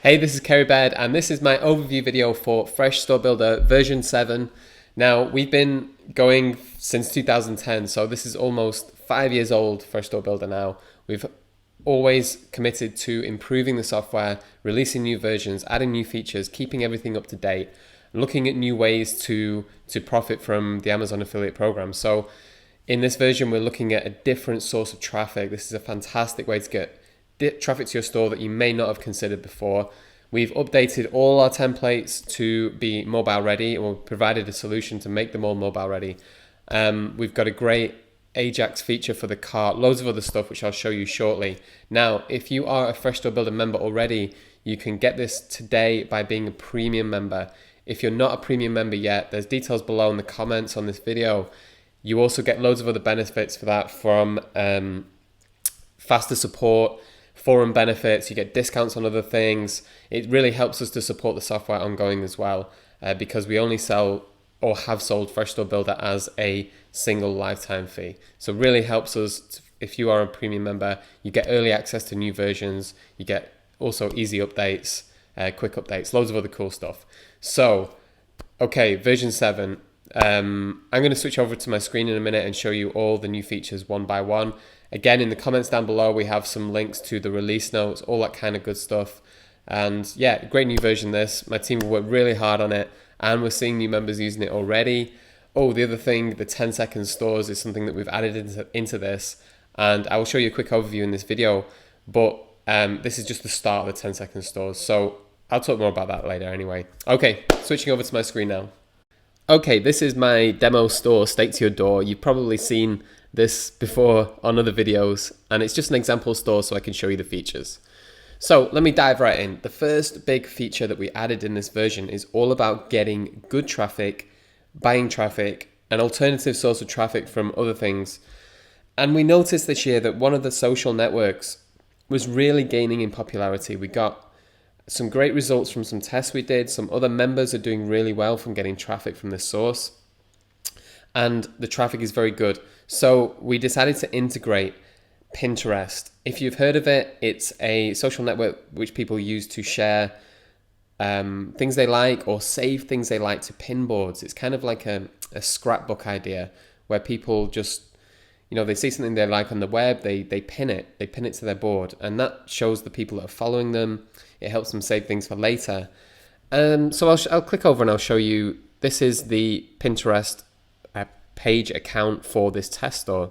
Hey, this is Kerry Baird, and this is my overview video for Fresh Store Builder version 7. Now, we've been going since 2010, so this is almost 5 years old, Fresh Store Builder now. We've always committed to improving the software, releasing new versions, adding new features, keeping everything up to date, looking at new ways to profit from the Amazon affiliate program. So in this version, we're looking at a different source of traffic. This is a fantastic way to get traffic to your store that you may not have considered before. We've updated all our templates to be mobile ready, or provided a solution to make them all mobile ready. We've got a great Ajax feature for the cart, loads of other stuff which I'll show you shortly. Now, if you are a Fresh Store Builder member already, you can get this today by being a premium member. If you're not a premium member yet, there's details below in the comments on this video. You also get loads of other benefits for that, from faster support, forum benefits, you get discounts on other things. It really helps us to support the software ongoing as well, because we only sell or have sold Fresh Store Builder as a single lifetime fee. So it really helps us. If you are a premium member, you get early access to new versions, you get also easy updates, quick updates, loads of other cool stuff. So, okay, version 7. I'm going to switch over to my screen in a minute and show you all the new features one by one. Again, in the comments down below, we have some links to the release notes, all that kind of good stuff. And yeah, great new version this. My team worked really hard on it, and we're seeing new members using it already. Oh, the other thing, the 10-second stores is something that we've added into this. And I will show you a quick overview in this video, but this is just the start of the 10-second stores. So I'll talk more about that later anyway. Okay, switching over to my screen now. Okay, this is my demo store, Stake to Your Door. You've probably seen this before on other videos, and it's just an example store so I can show you the features. So let me dive right in. The first big feature that we added in this version is all about getting good traffic, buying traffic, an alternative source of traffic from other things. And we noticed this year that one of the social networks was really gaining in popularity. We got some great results from some tests we did. Some other members are doing really well from getting traffic from this source, and the traffic is very good. So we decided to integrate Pinterest. If you've heard of it, it's a social network which people use to share things they like or save things they like to pin boards. It's kind of like a scrapbook idea where people just, they see something they like on the web, they pin it to their board, and that shows the people that are following them. It helps them save things for later. So I'll click over and I'll show you. This is the Pinterest page account for this test store,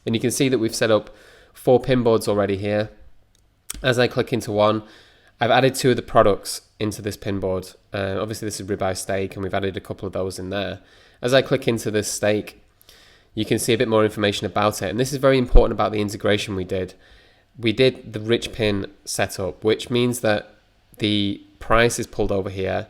and you can see that we've set up 4 pin boards already here. As I click into one, I've added 2 of the products into this pin board. Obviously this is ribeye steak, and we've added a couple of those in there. As I click into this steak, you can see a bit more information about it, and this is very important about the integration we did. We did the rich pin setup, which means that the price is pulled over here,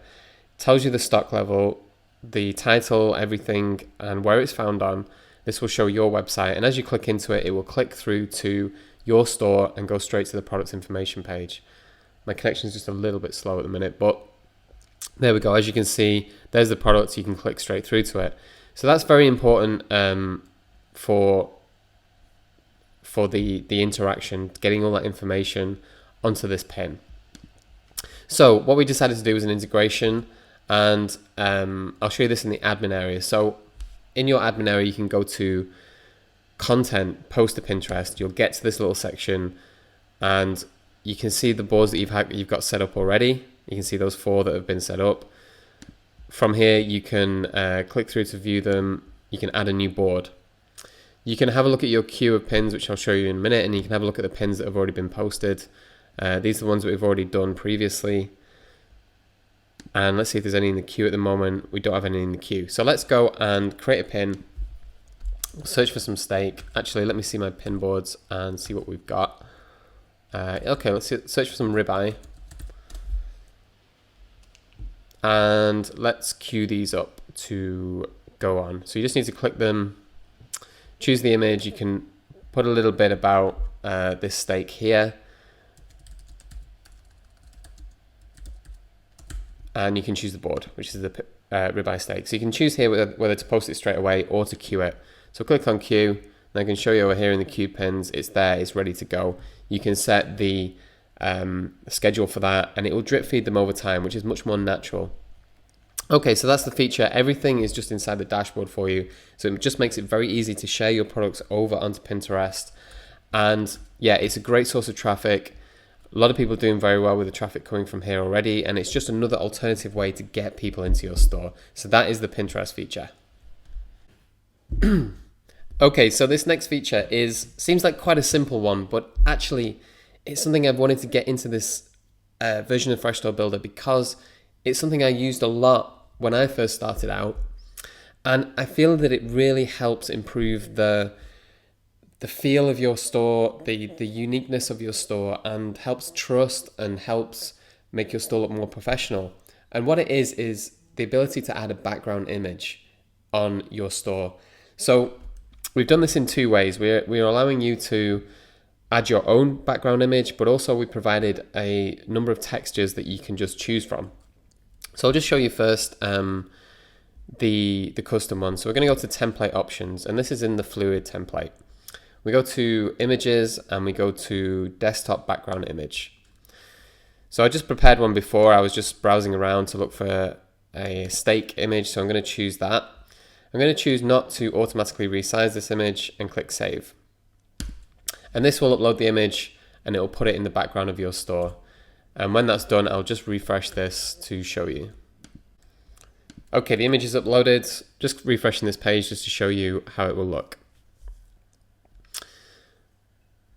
tells you the stock level, the title, everything, and where it's found on. This will show your website, and as you click into it, it will click through to your store and go straight to the product information page. My connection is just a little bit slow at the minute, but there we go. As you can see, there's the product. You can click straight through to it. So that's very important for the interaction, getting all that information onto this pin. So what we decided to do was an integration, and I'll show you this in the admin area. So in your admin area, you can go to content, post to Pinterest. You'll get to this little section, and you can see the boards that you've got set up already. You can see those 4 that have been set up. From here, you can click through to view them. You can add a new board. You can have a look at your queue of pins, which I'll show you in a minute, and you can have a look at the pins that have already been posted. These are the ones that we've already done previously. And let's see if there's any in the queue at the moment. We don't have any in the queue. So let's go and create a pin. We'll search for some steak. Actually, let me see my pin boards and see what we've got. Okay, let's search for some ribeye. And let's queue these up to go on. So you just need to click them, choose the image. You can put a little bit about this steak here. And you can choose the board, which is the ribeye steak. So you can choose here whether to post it straight away or to queue it. So click on queue, and I can show you over here in the queue pins. It's there, it's ready to go. You can set the schedule for that, and it will drip feed them over time, which is much more natural. Okay, so that's the feature. Everything is just inside the dashboard for you. So it just makes it very easy to share your products over onto Pinterest. And yeah, it's a great source of traffic. A lot of people are doing very well with the traffic coming from here already, and it's just another alternative way to get people into your store. So that is the Pinterest feature. Okay, so this next feature seems like quite a simple one, but actually it's something I've wanted to get into this version of Fresh Store Builder because it's something I used a lot when I first started out, and I feel that it really helps improve the feel of your store, the uniqueness of your store, and helps trust and helps make your store look more professional. And what it is the ability to add a background image on your store. So we've done this in two ways. We're allowing you to add your own background image, but also we provided a number of textures that you can just choose from. So I'll just show you first the custom one. So we're going to go to template options, and this is in the fluid template. We go to images and we go to desktop background image. So I just prepared one before. I was just browsing around to look for a steak image, so I'm going to choose that. I'm going to choose not to automatically resize this image and click save. And this will upload the image and it will put it in the background of your store. And when that's done, I'll just refresh this to show you. Okay, the image is uploaded. Just refreshing this page just to show you how it will look.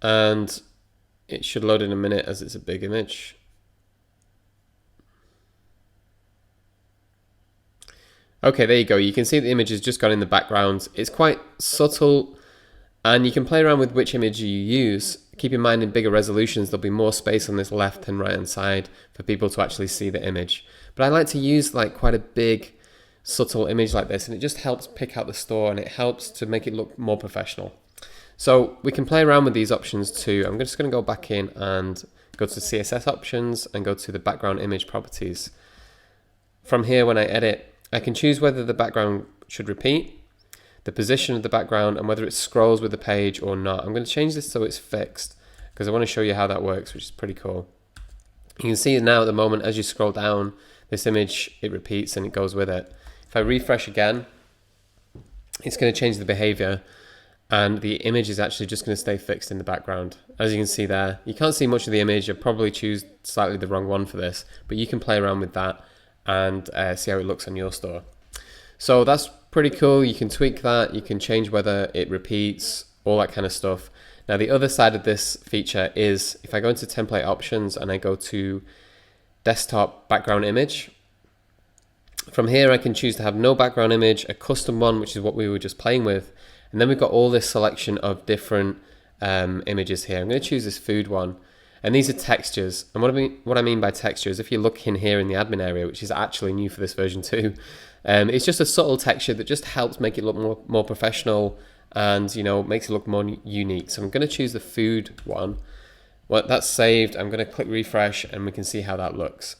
And it should load in a minute as it's a big image. Okay, there you go. You can see the image has just gone in the background. It's quite subtle, and you can play around with which image you use. Keep in mind, in bigger resolutions, there'll be more space on this left and right hand side for people to actually see the image. But I like to use like quite a big, subtle image like this, and it just helps pick out the store and it helps to make it look more professional. So we can play around with these options too. I'm just going to go back in and go to CSS options and go to the background image properties. From here, when I edit, I can choose whether the background should repeat, the position of the background, and whether it scrolls with the page or not. I'm going to change this so it's fixed because I want to show you how that works, which is pretty cool. You can see now at the moment as you scroll down this image, it repeats and it goes with it. If I refresh again, it's going to change the behavior, and the image is actually just going to stay fixed in the background. As you can see there, you can't see much of the image. I probably choose slightly the wrong one for this, but you can play around with that and see how it looks on your store. So that's pretty cool. You can tweak that. You can change whether it repeats, all that kind of stuff. Now the other side of this feature is if I go into template options and I go to desktop background image, from here I can choose to have no background image, a custom one, which is what we were just playing with, and then we've got all this selection of different images here. I'm going to choose this food one, and these are textures. And what I mean by textures, if you look in here in the admin area, which is actually new for this version too, it's just a subtle texture that just helps make it look more professional, and makes it look more unique. So I'm going to choose the food one. Well, that's saved. I'm going to click refresh and we can see how that looks.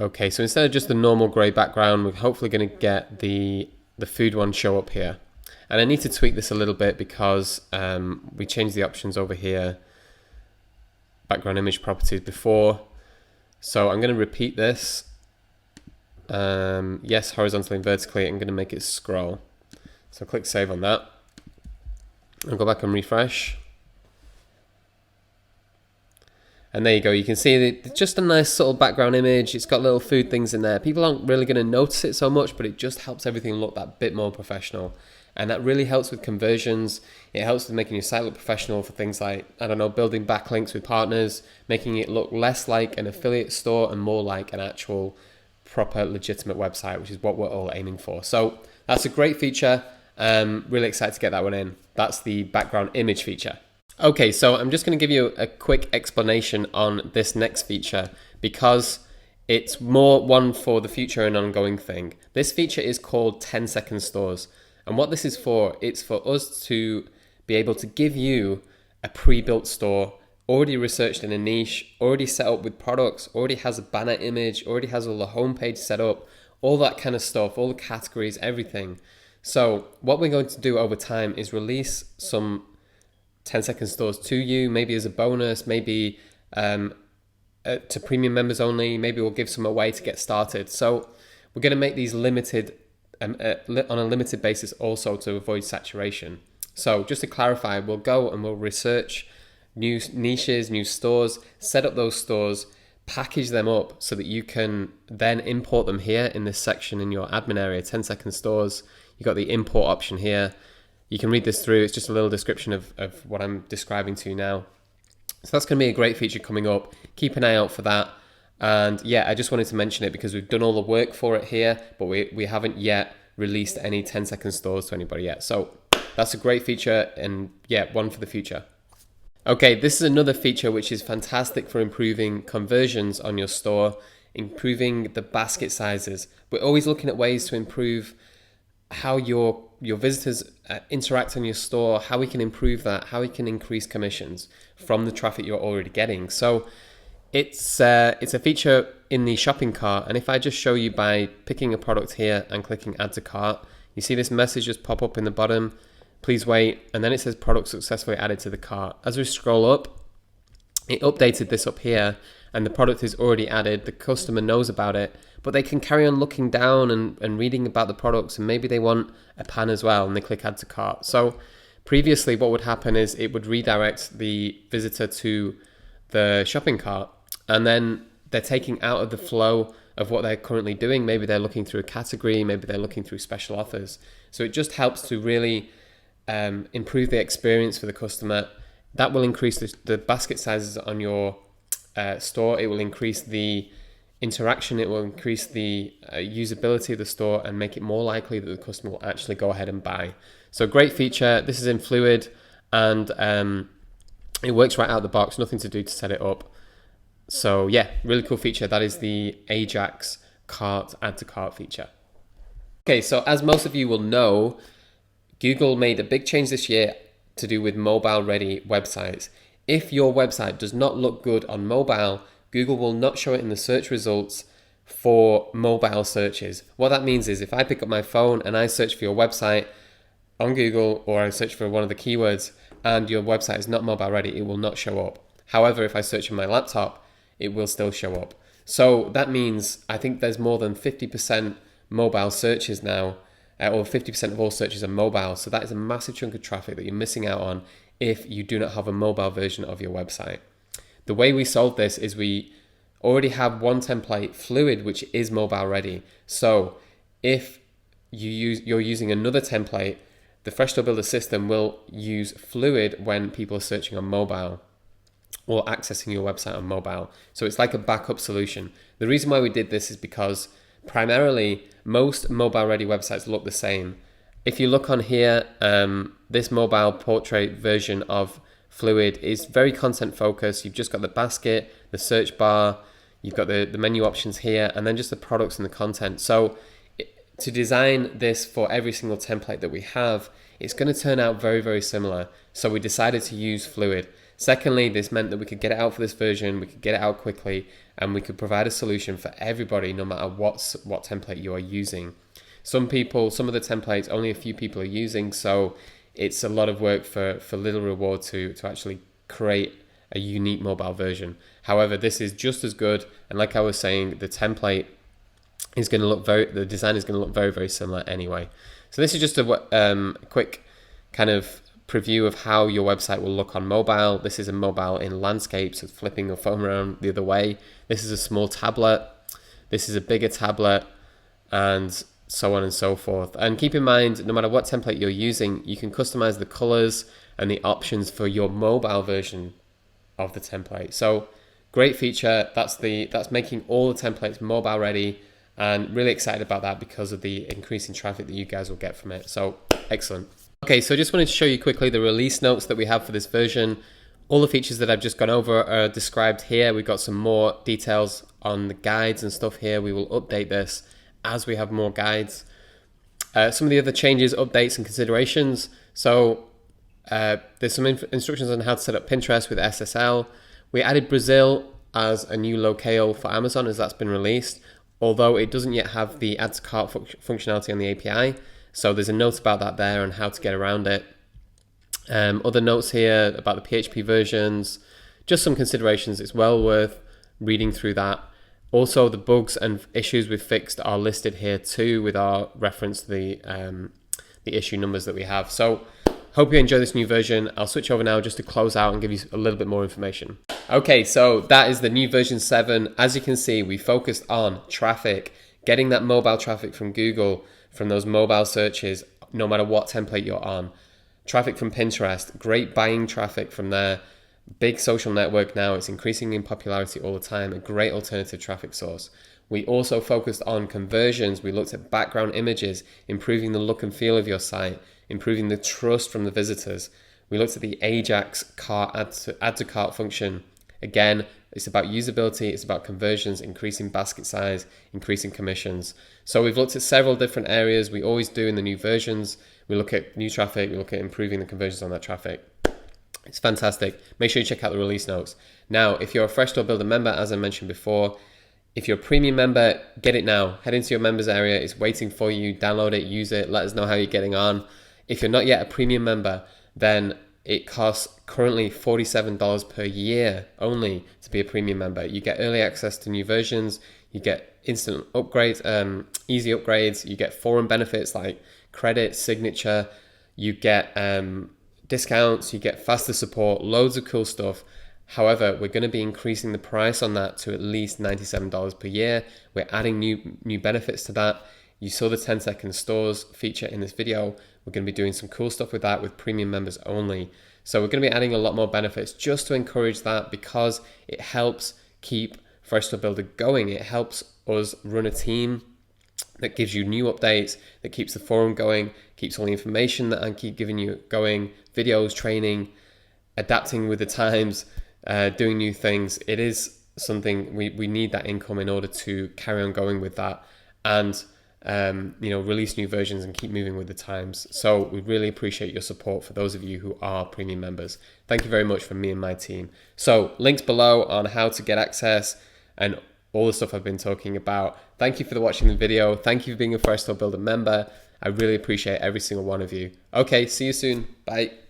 Okay, so instead of just the normal grey background, we're hopefully going to get the food one show up here. And I need to tweak this a little bit because we changed the options over here, background image properties before. So I'm going to repeat this. Yes, horizontally and vertically. I'm going to make it scroll. So click save on that. I'll go back and refresh. And there you go. You can see it's just a nice subtle background image. It's got little food things in there. People aren't really going to notice it so much, but it just helps everything look that bit more professional. And that really helps with conversions. It helps with making your site look professional for things like, I don't know, building backlinks with partners, making it look less like an affiliate store and more like an actual proper legitimate website, which is what we're all aiming for. So that's a great feature. Really excited to get that one in. That's the background image feature. Okay, so I'm just going to give you a quick explanation on this next feature because it's more one for the future and ongoing thing. This feature is called 10-second stores. And what this is for, it's for us to be able to give you a pre-built store, already researched in a niche, already set up with products, already has a banner image, already has all the homepage set up, all that kind of stuff, all the categories, everything. So what we're going to do over time is release some 10-second stores to you, maybe as a bonus, maybe to premium members only. Maybe we'll give some away to get started. So we're going to make these limited on a limited basis also to avoid saturation. So just to clarify, we'll go and we'll research new niches, new stores, set up those stores, package them up so that you can then import them here in this section in your admin area, 10-second stores. You've got the import option here. You can read this through. It's just a little description of what I'm describing to you now. So that's going to be a great feature coming up. Keep an eye out for that. And yeah, I just wanted to mention it because we've done all the work for it here, but we haven't yet released any 10-second stores to anybody yet. So that's a great feature, and yeah, one for the future. Okay, this is another feature which is fantastic for improving conversions on your store, improving the basket sizes. We're always looking at ways to improve how your visitors interact on your store, how we can improve that, how we can increase commissions from the traffic you're already getting. So it's a feature in the shopping cart, and if I just show you by picking a product here and clicking add to cart, you see this message just pop up in the bottom, please wait, and then it says product successfully added to the cart. As we scroll up, it updated this up here and the product is already added, the customer knows about it, but they can carry on looking down and reading about the products, and maybe they want a pan as well and they click add to cart. So previously what would happen is it would redirect the visitor to the shopping cart, and then they're taking out of the flow of what they're currently doing. Maybe they're looking through a category, maybe they're looking through special offers. So it just helps to really improve the experience for the customer. That will increase the basket sizes on your store. It will increase the interaction. It will increase the usability of the store and make it more likely that the customer will actually go ahead and buy. So great feature. This is in Fluid, and it works right out of the box. Nothing to do to set it up. So yeah, really cool feature. That is the Ajax cart add to cart feature. Okay, so as most of you will know, Google made a big change this year to do with mobile ready websites. If your website does not look good on mobile, Google will not show it in the search results for mobile searches. What that means is if I pick up my phone and I search for your website on Google, or I search for one of the keywords and your website is not mobile ready, it will not show up. However, if I search on my laptop, it will still show up. So that means I think there's more than 50% mobile searches now, or 50% of all searches are mobile. So that is a massive chunk of traffic that you're missing out on if you do not have a mobile version of your website. The way we solve this is we already have one template, Fluid, which is mobile ready. So if you're using another template, the Fresh Store Builder system will use Fluid when people are searching on mobile or accessing your website on mobile. So it's like a backup solution. The reason why we did this is because primarily most mobile ready websites look the same. If you look on here, this mobile portrait version of Fluid is very content focused. You've just got the basket, the search bar, you've got the menu options here, and then just the products and the content. So to design this for every single template that we have, it's going to turn out very, very similar. So we decided to use Fluid. Secondly, this meant that we could get it out for this version, we could get it out quickly, and we could provide a solution for everybody, no matter what template you are using. Some of the templates, only a few people are using, so it's a lot of work for little reward to actually create a unique mobile version. However, this is just as good, and like I was saying, the template is going to look the design is going to look very, very similar anyway. So this is just a quick kind of preview of how your website will look on mobile. This is a mobile in landscape, so it's flipping your phone around the other way. This is a small tablet. This is a bigger tablet, and so on and so forth. And keep in mind, no matter what template you're using, you can customize the colors and the options for your mobile version of the template. So great feature. That's making all the templates mobile ready, and really excited about that because of the increasing traffic that you guys will get from it. So excellent. Okay, so I just wanted to show you quickly the release notes that we have for this version. All the features that I've just gone over are described here. We've got some more details on the guides and stuff here. We will update this as we have more guides. Some of the other changes, updates, and considerations. So there's some instructions on how to set up Pinterest with SSL. We added Brazil as a new locale for Amazon as that's been released, although it doesn't yet have the add to cart functionality on the API. So there's a note about that there and how to get around it. Other notes here about the PHP versions, just some considerations. It's well worth reading through that. Also, the bugs and issues we've fixed are listed here too, with our reference to the issue numbers that we have. So hope you enjoy this new version. I'll switch over now just to close out and give you a little bit more information. Okay, so that is the new version 7. As you can see, we focused on traffic, getting that mobile traffic from Google, from those mobile searches, no matter what template you're on. Traffic from Pinterest, great buying traffic from there. Big social network now, it's increasing in popularity all the time, a great alternative traffic source. We also focused on conversions. We looked at background images, improving the look and feel of your site, improving the trust from the visitors. We looked at the Ajax cart add to cart function. Again, it's about usability, it's about conversions, increasing basket size, increasing commissions. So we've looked at several different areas. We always do in the new versions. We look at new traffic, we look at improving the conversions on that traffic. It's fantastic. Make sure you check out the release notes. Now, if you're a Fresh Store Builder member, as I mentioned before, if you're a premium member, get it now. Head into your members area. It's waiting for you. Download it, use it. Let us know how you're getting on. If you're not yet a premium member, then it costs currently $47 per year only to be a premium member. You get early access to new versions. You get instant upgrades, easy upgrades. You get forum benefits like credit, signature. You get discounts. You get faster support, loads of cool stuff. However, we're going to be increasing the price on that to at least $97 per year. We're adding new benefits to that. You saw the 10-second stores feature in this video. We're going to be doing some cool stuff with that with premium members only. So we're going to be adding a lot more benefits just to encourage that, because it helps keep Fresh Store Builder going. It helps us run a team that gives you new updates, that keeps the forum going, keeps all the information that I keep giving you going, videos, training, adapting with the times, doing new things. It is something we need that income in order to carry on going with that and release new versions and keep moving with the times. So we really appreciate your support for those of you who are premium members. Thank you very much from me and my team. So links below on how to get access and all the stuff I've been talking about. Thank you for watching the video. Thank you for being a Fresh Store Builder member. I really appreciate every single one of you. Okay, see you soon. Bye.